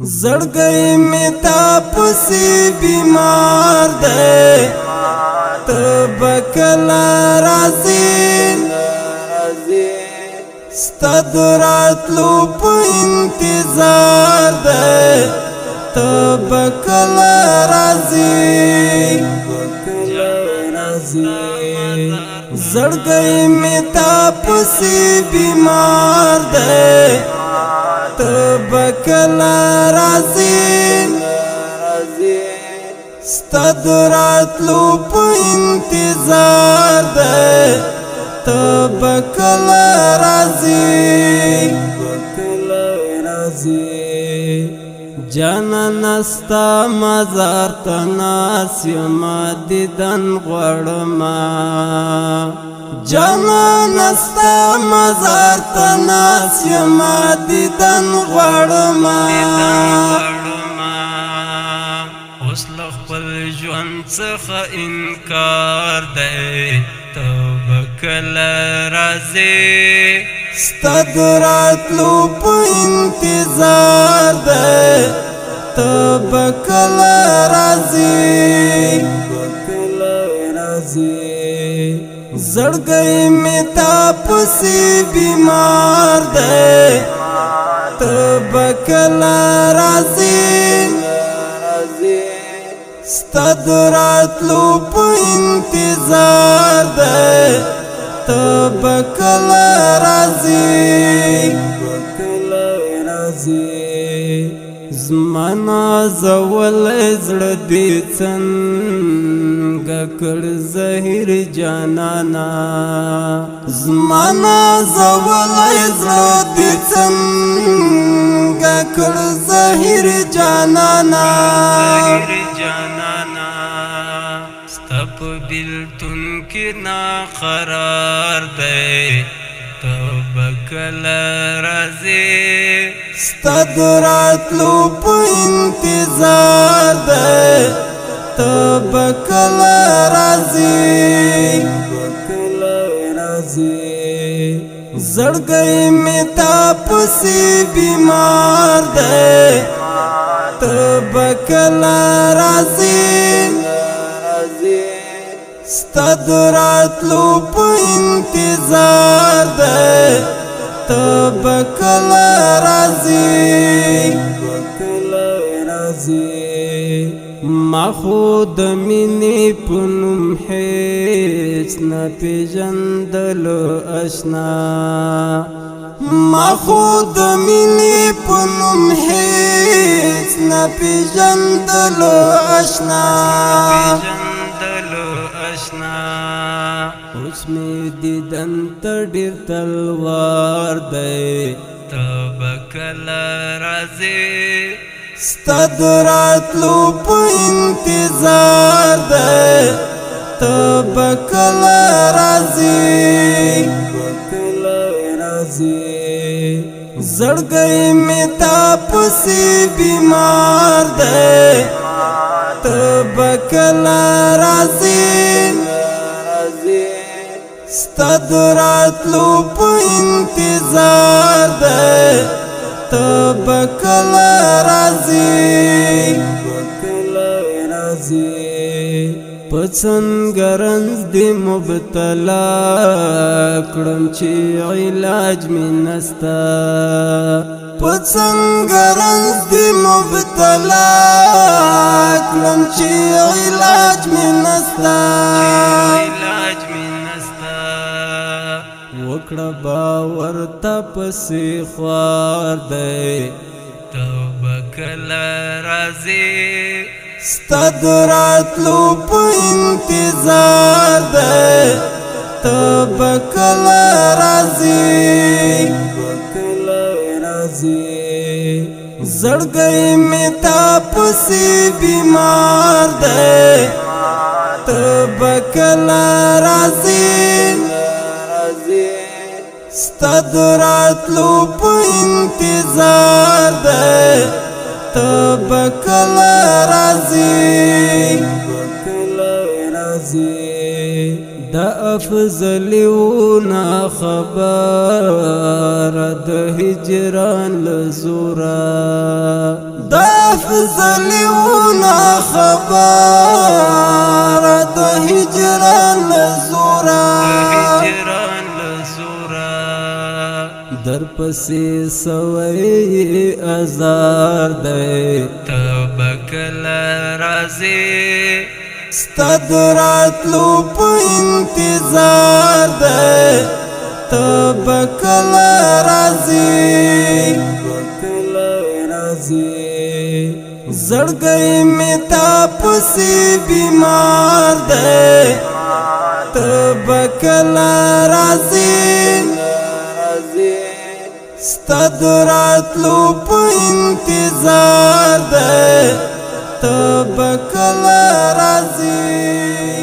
زړګي می تا پسې بیمار دی تبکل راځي ستدراتلو په انتظار دی تبکل راځي زړګي می تا پسې بیمار دی تبکل راځي ستدراتلو په انتظار دی تبکل راځي جانا نستا مزار تناس یما دیدن غړما جانا نستا مزار تناس یما دیدن غړما اوس خپل ژوند څخه انکار دی تبکل راځي ستدراتلو په انتظار دی تبکل راځي زړګي می تا پسې بیمار دی تبکل راځي ستدراتلو په انتظار دی تبکل راځي زمانا زول زړه دې څنګه کړ زهیر جانانا زمانا زول زړه دې څنګه کړ زهیر جانانا ستپ بلتون کی نا قرار دی تبکل راځي ستدراتلو په انتظار دی تبکل راځي زړګي می تا پسې بیمار دی تبکل راځي ستدراتلو په انتظار دی تبکل راځي ما خود مینې په نوم هیڅ نه پیژندلو اشنا ما خود مینې په نوم هیڅ نه پیژندلو اشنا اوس می دیدن ته ډېر تلوار دی تبکل راځي ستدراتلو په انتظار دی تبکل راځي زړګي می تا پسې بیمار دی تبکل راځي ستدراتلو په انتظار دی تبکل راځي پڅنګرنز دی مبتلا کړم چې علاج می نستا پڅنګرنز دی مبتلا کړم چې علاج می نستا وکړه باور تا پسې خوار دی تبکل راځي ستدراتلو په انتظار دی تبکل راځي زړګي می تا پسې بیمار دی تبکل راځي ستدراتلو په انتظار دی تبکل راځي دا افضلیونا خبر د هجران لزورا د افضلیونا خبر د هجران لزورا در پسی سوئی ازار دے تبکل رازی ستدرات لو پا انتظار دے تبکل رازی زڑگئی میں تاپسی بیمار دے تبکل رازی ستدرات لو پا انتظار دے تبکل رازی